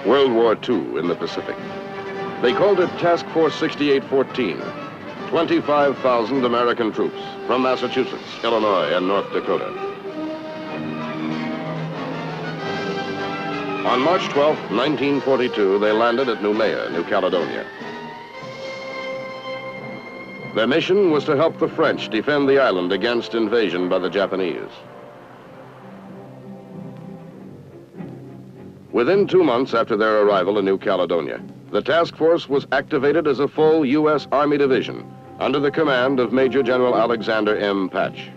World War II in the Pacific. They called it Task Force 6814. 25,000 American troops from Massachusetts, Illinois, and North Dakota. On March 12, 1942, they landed at Noumea, New Caledonia. Their mission was to help the French defend the island against invasion by the Japanese. Within 2 months after their arrival in New Caledonia, the task force was activated as a full U.S. Army division under the command of Major General Alexander M. Patch.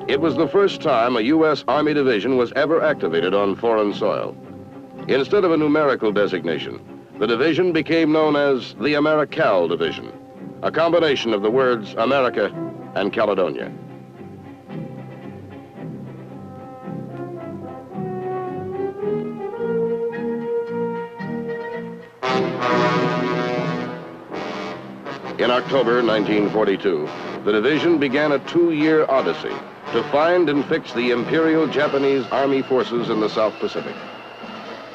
It was the first time a U.S. Army division was ever activated on foreign soil. Instead of a numerical designation, the division became known as the Americal Division, a combination of the words America and Caledonia. In October 1942, the division began a 2-year odyssey to find and fix the Imperial Japanese Army forces in the South Pacific.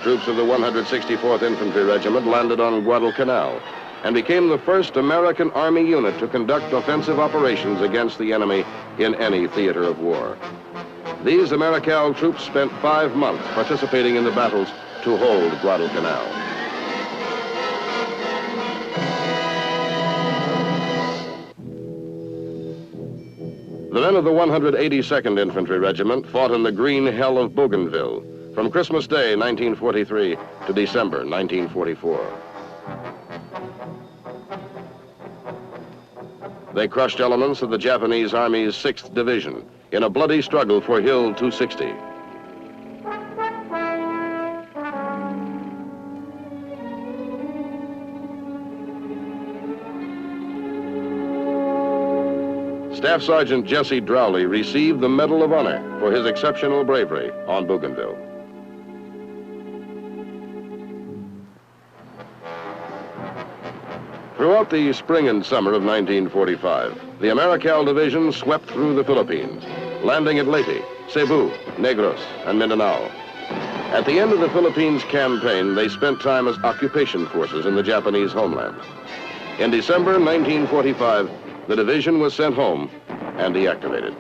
Troops of the 164th Infantry Regiment landed on Guadalcanal and became the first American Army unit to conduct offensive operations against the enemy in any theater of war. These Americal troops spent 5 months participating in the battles to hold Guadalcanal. The men of the 182nd Infantry Regiment fought in the green hell of Bougainville from Christmas Day 1943 to December 1944. They crushed elements of the Japanese Army's 6th Division in a bloody struggle for Hill 260. Staff Sergeant Jesse Drowley received the Medal of Honor for his exceptional bravery on Bougainville. Throughout the spring and summer of 1945, the Americal Division swept through the Philippines, landing at Leyte, Cebu, Negros, and Mindanao. At the end of the Philippines campaign, they spent time as occupation forces in the Japanese homeland. In December 1945, the division was sent home and deactivated.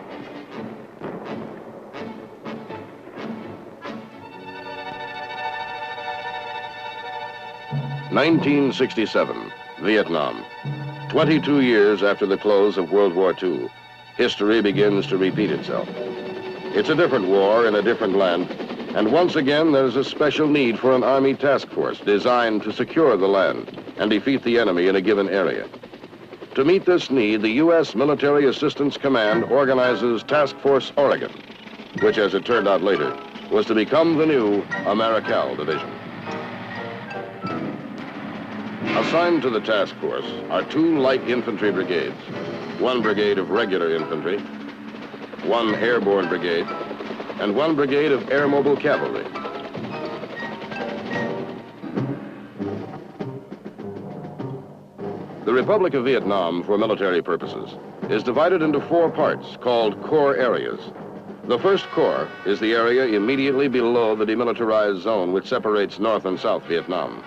(1967) Vietnam. 22 years after the close of World War II, history begins to repeat itself. It's a different war in a different land, and once again there's a special need for an Army task force designed to secure the land and defeat the enemy in a given area. To meet this need, the U.S. Military Assistance Command organizes Task Force Oregon, which, as it turned out later, was to become the new Americal Division. Assigned to the task force are 2 light infantry brigades, 1 brigade of regular infantry, 1 airborne brigade, and 1 brigade of air mobile cavalry. The Republic of Vietnam, for military purposes, is divided into 4 parts called corps areas. The first corps is the area immediately below the demilitarized zone which separates North and South Vietnam.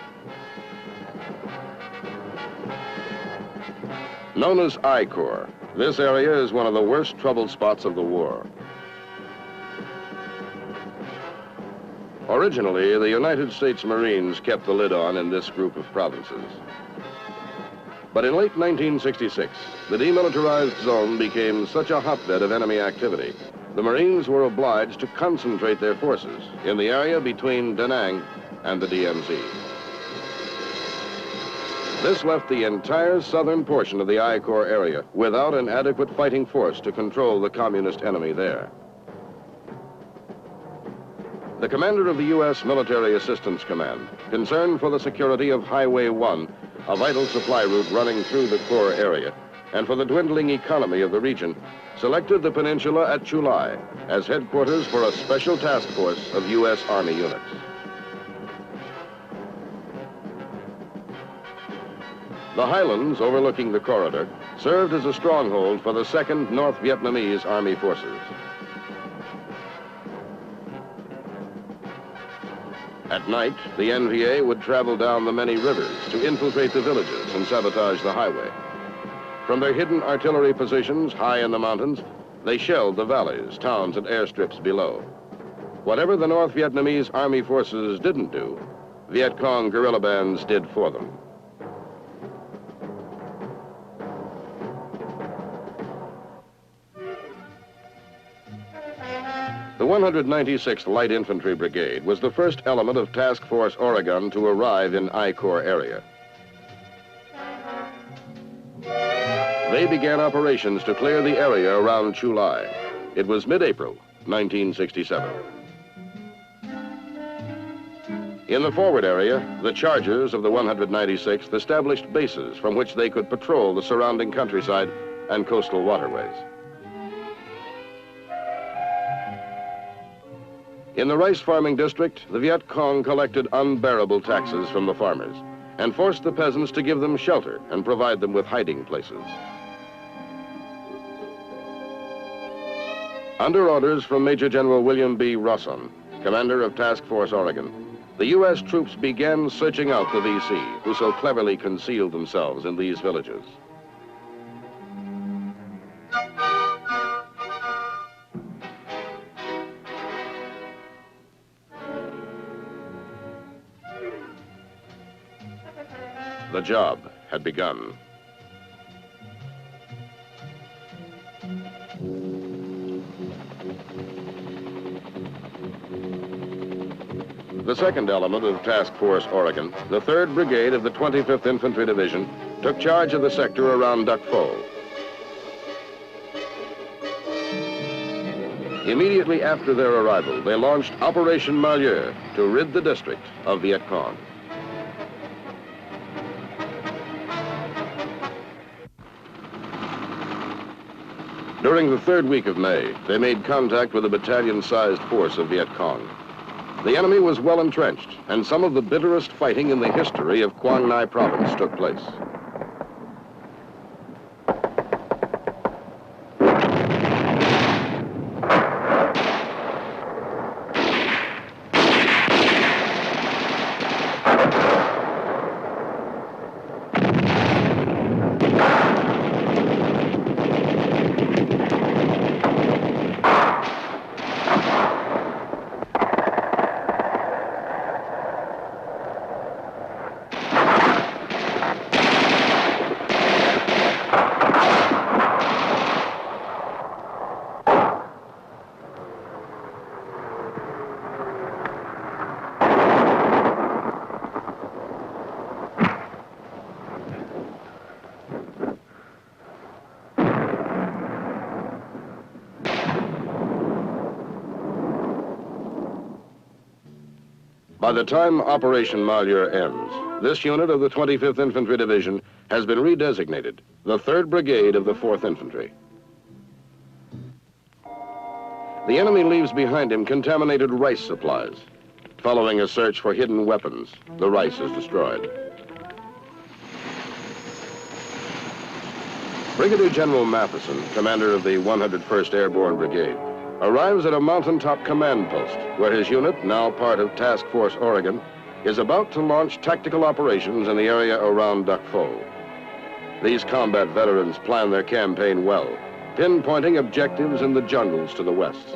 Known as I Corps, this area is one of the worst troubled spots of the war. Originally, the United States Marines kept the lid on in this group of provinces. But in late 1966, the demilitarized zone became such a hotbed of enemy activity, the Marines were obliged to concentrate their forces in the area between Da Nang and the DMZ. This left the entire southern portion of the I Corps area without an adequate fighting force to control the communist enemy there. The commander of the U.S. Military Assistance Command, concerned for the security of Highway 1, a vital supply route running through the Corps area, and for the dwindling economy of the region, selected the peninsula at Chulai as headquarters for a special task force of U.S. Army units. The highlands overlooking the corridor served as a stronghold for the 2nd North Vietnamese Army Forces. At night, the NVA would travel down the many rivers to infiltrate the villages and sabotage the highway. From their hidden artillery positions high in the mountains, they shelled the valleys, towns, and airstrips below. Whatever the North Vietnamese Army forces didn't do, Viet Cong guerrilla bands did for them. The 196th Light Infantry Brigade was the first element of Task Force Oregon to arrive in I Corps area. They began operations to clear the area around Chu Lai. It was mid-April, 1967. In the forward area, the Chargers of the 196th established bases from which they could patrol the surrounding countryside and coastal waterways. In the rice farming district, the Viet Cong collected unbearable taxes from the farmers and forced the peasants to give them shelter and provide them with hiding places. Under orders from Major General William B. Rosson, commander of Task Force Oregon, the U.S. troops began searching out the VC, who so cleverly concealed themselves in these villages. The job had begun. The second element of Task Force Oregon, the 3rd Brigade of the 25th Infantry Division, took charge of the sector around Duc Pho. Immediately after their arrival, they launched Operation Malheur to rid the district of Viet Cong. During the 3rd week of May, they made contact with a battalion-sized force of Viet Cong. The enemy was well entrenched, and some of the bitterest fighting in the history of Quang Ngai province took place. By the time Operation Malheur ends, this unit of the 25th Infantry Division has been redesignated the 3rd Brigade of the 4th Infantry. The enemy leaves behind him contaminated rice supplies. Following a search for hidden weapons, the rice is destroyed. Brigadier General Matheson, commander of the 101st Airborne Brigade, arrives at a mountaintop command post where his unit, now part of Task Force Oregon, is about to launch tactical operations in the area around Duc Pho. These combat veterans plan their campaign well, pinpointing objectives in the jungles to the west.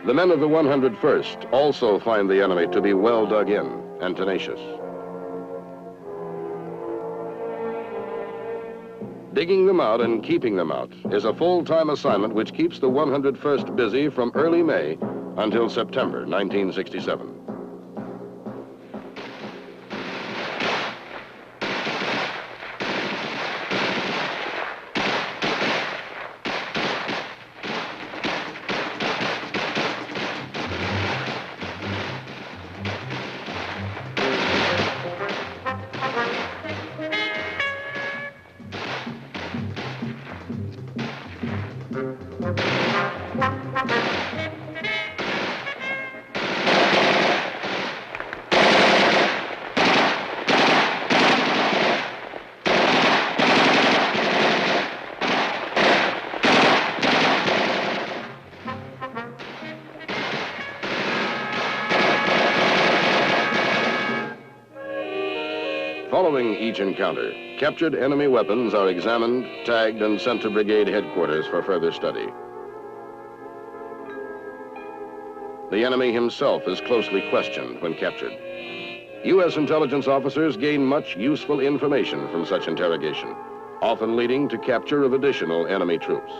The men of the 101st also find the enemy to be well dug in and tenacious. Digging them out and keeping them out is a full-time assignment which keeps the 101st busy from early May until September 1967. Following each encounter, captured enemy weapons are examined, tagged, and sent to brigade headquarters for further study. The enemy himself is closely questioned when captured. U.S. intelligence officers gain much useful information from such interrogation, often leading to capture of additional enemy troops.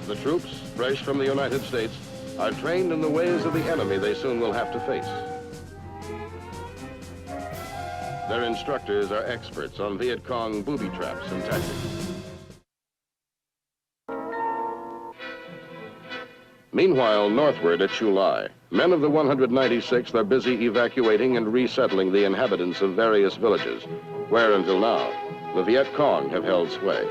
The troops, fresh from the United States, are trained in the ways of the enemy they soon will have to face. Their instructors are experts on Viet Cong booby traps and tactics. Meanwhile, northward at Chu Lai, men of the 196th are busy evacuating and resettling the inhabitants of various villages, where until now, the Viet Cong have held sway.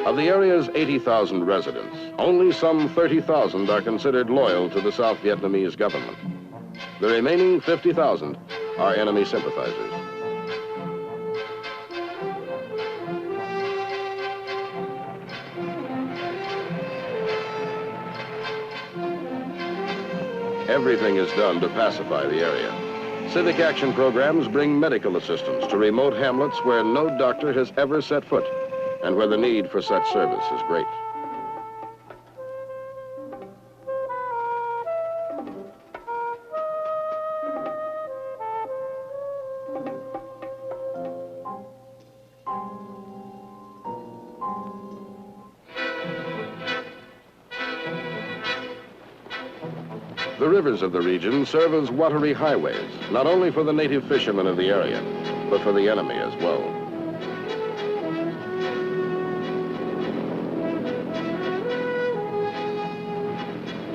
Of the area's 80,000 residents, only some 30,000 are considered loyal to the South Vietnamese government. The remaining 50,000 are enemy sympathizers. Everything is done to pacify the area. Civic action programs bring medical assistance to remote hamlets where no doctor has ever set foot, and where the need for such service is great. The rivers of the region serve as watery highways, not only for the native fishermen of the area, but for the enemy as well.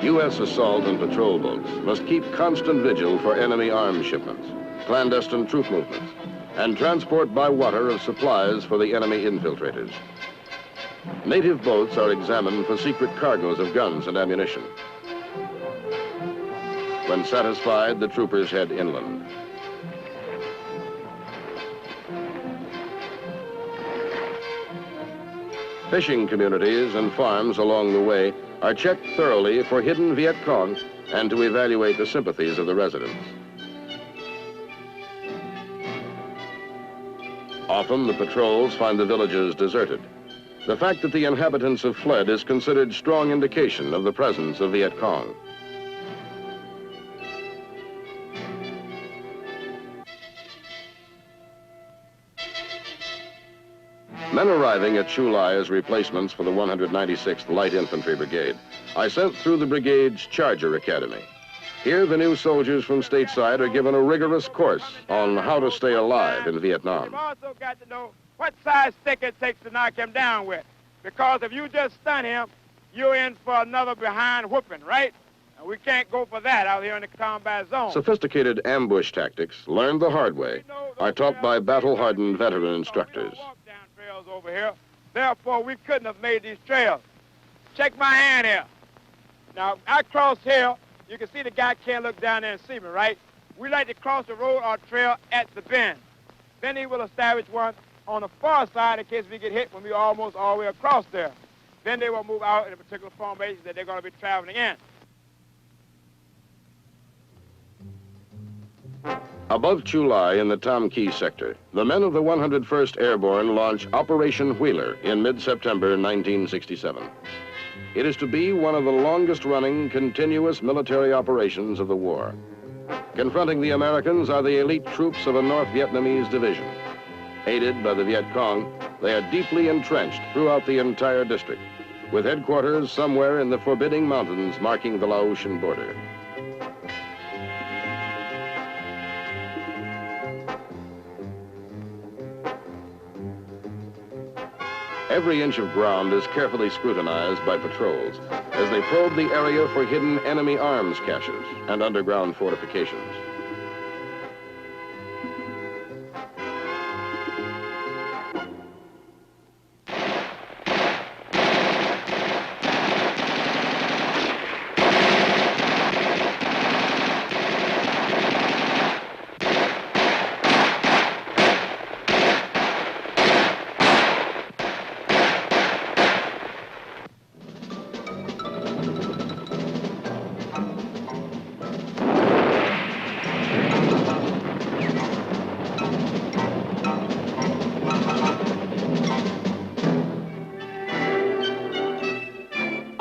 U.S. assault and patrol boats must keep constant vigil for enemy arms shipments, clandestine troop movements, and transport by water of supplies for the enemy infiltrators. Native boats are examined for secret cargoes of guns and ammunition. When satisfied, the troopers head inland. Fishing communities and farms along the way are checked thoroughly for hidden Viet Cong and to evaluate the sympathies of the residents. Often the patrols find the villages deserted. The fact that the inhabitants have fled is considered strong indication of the presence of Viet Cong. Men arriving at Chu Lai as replacements for the 196th Light Infantry Brigade I sent through the brigade's Charger Academy. Here, the new soldiers from stateside are given a rigorous course on how to stay alive in Vietnam. You've also got to know what size stick it takes to knock him down with. Because if you just stun him, you're in for another behind whooping, right? And we can't go for that out here in the combat zone. Sophisticated ambush tactics, learned the hard way, are taught by battle-hardened veteran instructors. Over here. Therefore, we couldn't have made these trails. Check my hand here. Now, I cross here. You can see the guy can't look down there and see me, right? We like to cross the road or trail at the bend. Then he will establish one on the far side in case we get hit when we're almost all the way across there. Then they will move out in a particular formation that they're going to be traveling in. Above Chu Lai in the Tam Kỳ sector, the men of the 101st Airborne launch Operation Wheeler in mid-September 1967. It is to be one of the longest-running, continuous military operations of the war. Confronting the Americans are the elite troops of a North Vietnamese division. Aided by the Viet Cong, they are deeply entrenched throughout the entire district, with headquarters somewhere in the forbidding mountains marking the Laotian border. Every inch of ground is carefully scrutinized by patrols as they probe the area for hidden enemy arms caches and underground fortifications.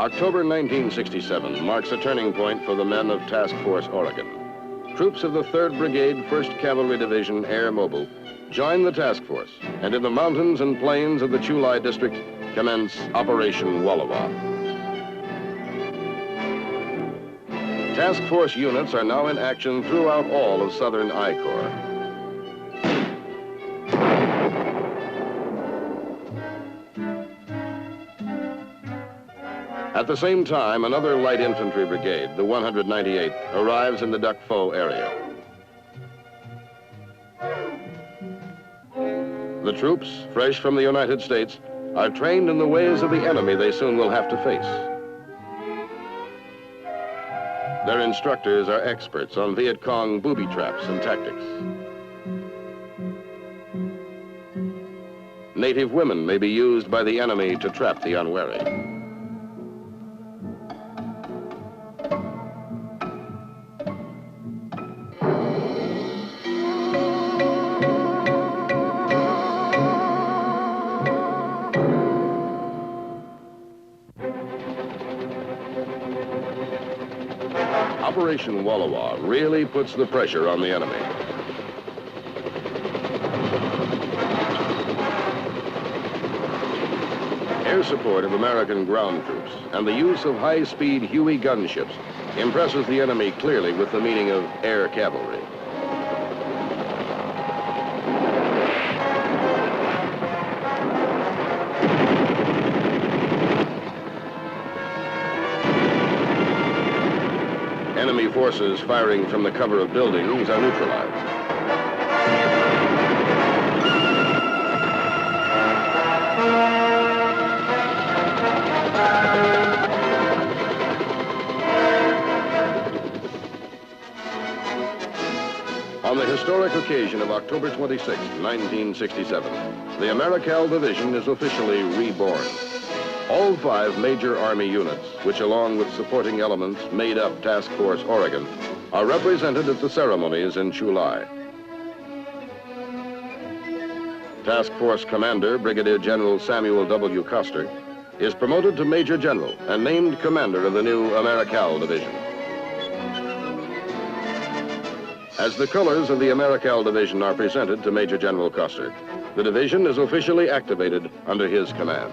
October 1967 marks a turning point for the men of Task Force Oregon. Troops of the 3rd Brigade, 1st Cavalry Division, Air Mobile, join the task force, and in the mountains and plains of the Chulai district commence Operation Wallowa. Task force units are now in action throughout all of southern I Corps. At the same time, another light infantry brigade, the 198th, arrives in the Duc Pho area. The troops, fresh from the United States, are trained in the ways of the enemy they soon will have to face. Their instructors are experts on Viet Cong booby traps and tactics. Native women may be used by the enemy to trap the unwary. Operation Wallowa really puts the pressure on the enemy. Air support of American ground troops and the use of high-speed Huey gunships impresses the enemy clearly with the meaning of air cavalry. Enemy forces firing from the cover of buildings are neutralized. On the historic occasion of October 26, 1967, the Americal Division is officially reborn. All 5 major Army units, which along with supporting elements made up Task Force Oregon, are represented at the ceremonies in Chulai. Task Force Commander Brigadier General Samuel W. Custer is promoted to Major General and named commander of the new Americal Division. As the colors of the Americal Division are presented to Major General Custer, the division is officially activated under his command.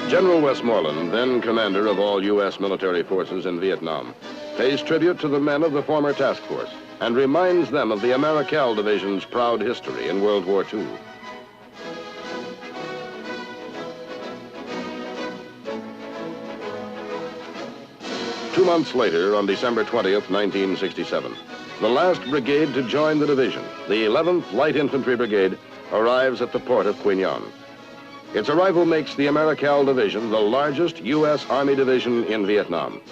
General Westmoreland, then commander of all U.S. military forces in Vietnam, pays tribute to the men of the former task force and reminds them of the Americal Division's proud history in World War II. Two months later, on December 20th, 1967, the last brigade to join the division, the 11th Light Infantry Brigade, arrives at the port of Quy Nhon. Its arrival makes the Americal Division the largest U.S. Army division in Vietnam.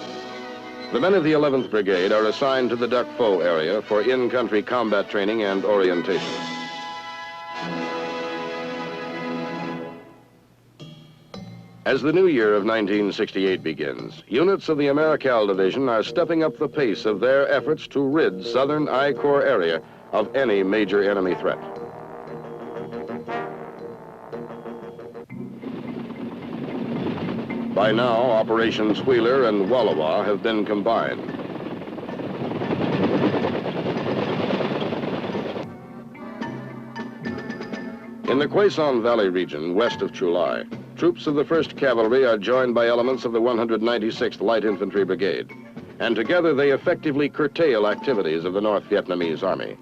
The men of the 11th Brigade are assigned to the Duc Pho area for in-country combat training and orientation. As the new year of 1968 begins, units of the Americal Division are stepping up the pace of their efforts to rid southern I Corps area of any major enemy threat. By now, Operations Wheeler and Wallowa have been combined. In the Quai Son Valley region, west of Chulai, troops of the 1st Cavalry are joined by elements of the 196th Light Infantry Brigade, and together they effectively curtail activities of the North Vietnamese Army.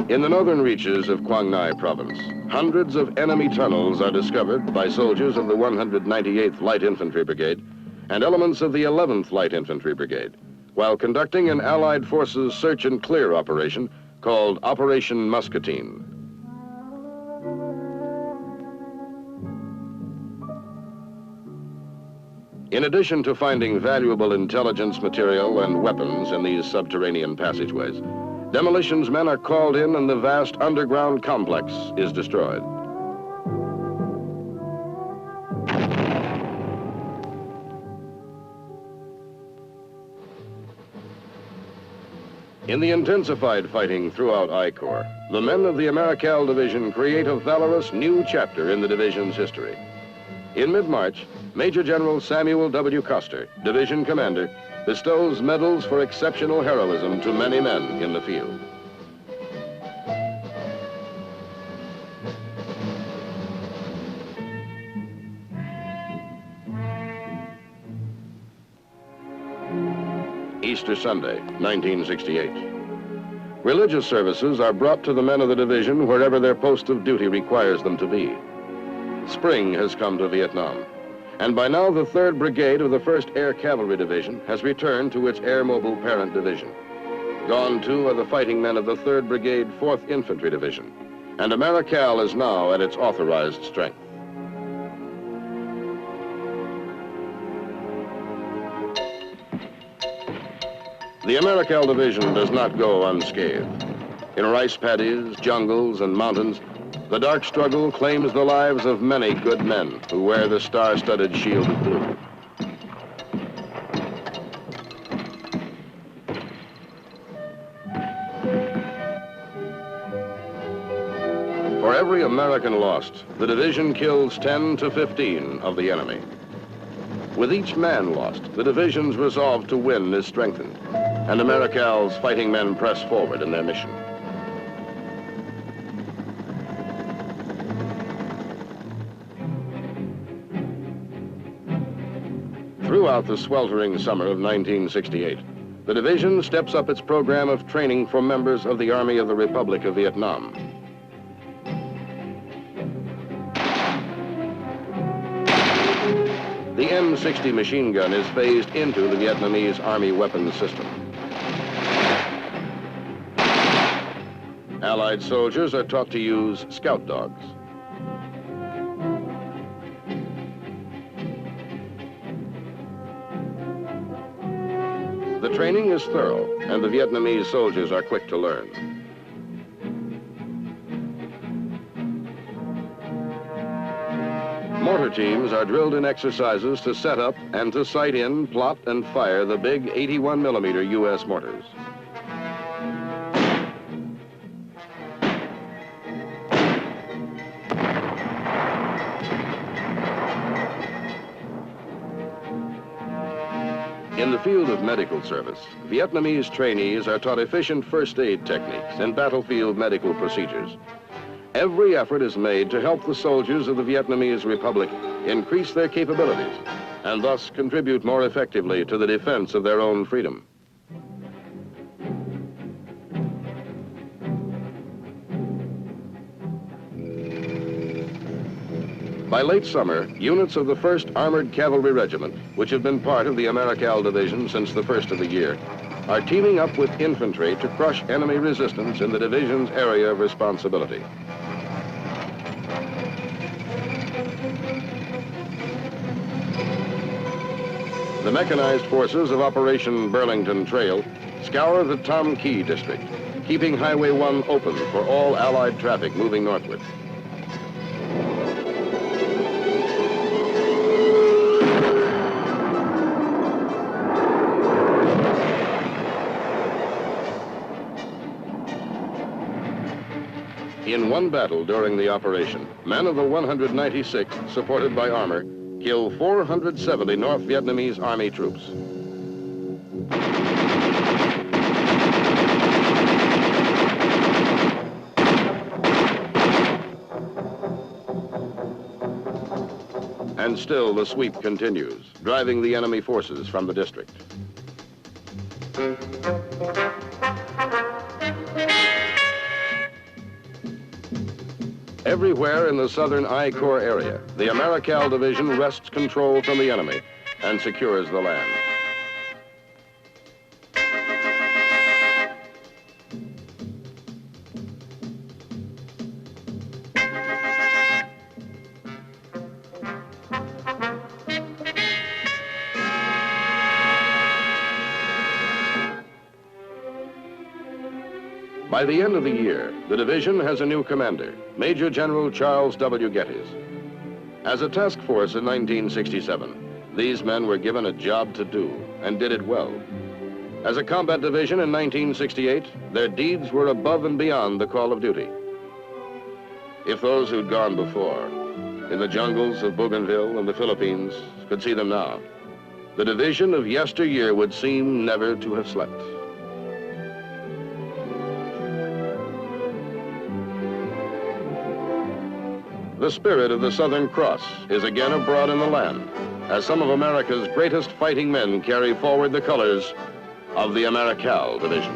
In the northern reaches of Quang Ngai province, hundreds of enemy tunnels are discovered by soldiers of the 198th Light Infantry Brigade and elements of the 11th Light Infantry Brigade, while conducting an Allied forces search and clear operation called Operation Muscatine. In addition to finding valuable intelligence material and weapons in these subterranean passageways, demolitions men are called in and the vast underground complex is destroyed. In the intensified fighting throughout I Corps, the men of the Americal Division create a valorous new chapter in the division's history. In mid-March, Major General Samuel W. Custer, division commander, bestows medals for exceptional heroism to many men in the field. Easter Sunday, 1968. Religious services are brought to the men of the division wherever their post of duty requires them to be. Spring has come to Vietnam, and by now the 3rd Brigade of the 1st Air Cavalry Division has returned to its air mobile parent division. Gone too are the fighting men of the 3rd Brigade 4th Infantry Division, and Americal is now at its authorized strength. The Americal Division does not go unscathed. In rice paddies, jungles, and mountains, the dark struggle claims the lives of many good men who wear the star-studded shield of blue. For every American lost, the division kills 10 to 15 of the enemy. With each man lost, the division's resolve to win is strengthened, and Americal's fighting men press forward in their mission. Throughout the sweltering summer of 1968, the division steps up its program of training for members of the Army of the Republic of Vietnam. The M60 machine gun is phased into the Vietnamese Army weapons system. Allied soldiers are taught to use scout dogs. The training is thorough, and the Vietnamese soldiers are quick to learn. Mortar teams are drilled in exercises to set up and to sight in, plot, and fire the big 81mm U.S. mortars. In the field of medical service, Vietnamese trainees are taught efficient first aid techniques and battlefield medical procedures. Every effort is made to help the soldiers of the Vietnamese Republic increase their capabilities and thus contribute more effectively to the defense of their own freedom. By late summer, units of the 1st Armored Cavalry Regiment, which have been part of the Americal Division since the first of the year, are teaming up with infantry to crush enemy resistance in the division's area of responsibility. The mechanized forces of Operation Burlington Trail scour the Tom Key district, keeping Highway 1 open for all Allied traffic moving northward. In one battle during the operation, men of the 196th, supported by armor, kill 470 North Vietnamese Army troops. And still the sweep continues, driving the enemy forces from the district. Everywhere in the southern I Corps area, the Americal Division wrests control from the enemy and secures the land. By the end of the year, the division has a new commander, Major General Charles W. Geddes. As a task force in 1967, these men were given a job to do and did it well. As a combat division in 1968, their deeds were above and beyond the call of duty. If those who'd gone before, in the jungles of Bougainville and the Philippines, could see them now, the division of yesteryear would seem never to have slept. The spirit of the Southern Cross is again abroad in the land, as some of America's greatest fighting men carry forward the colors of the Americal Division.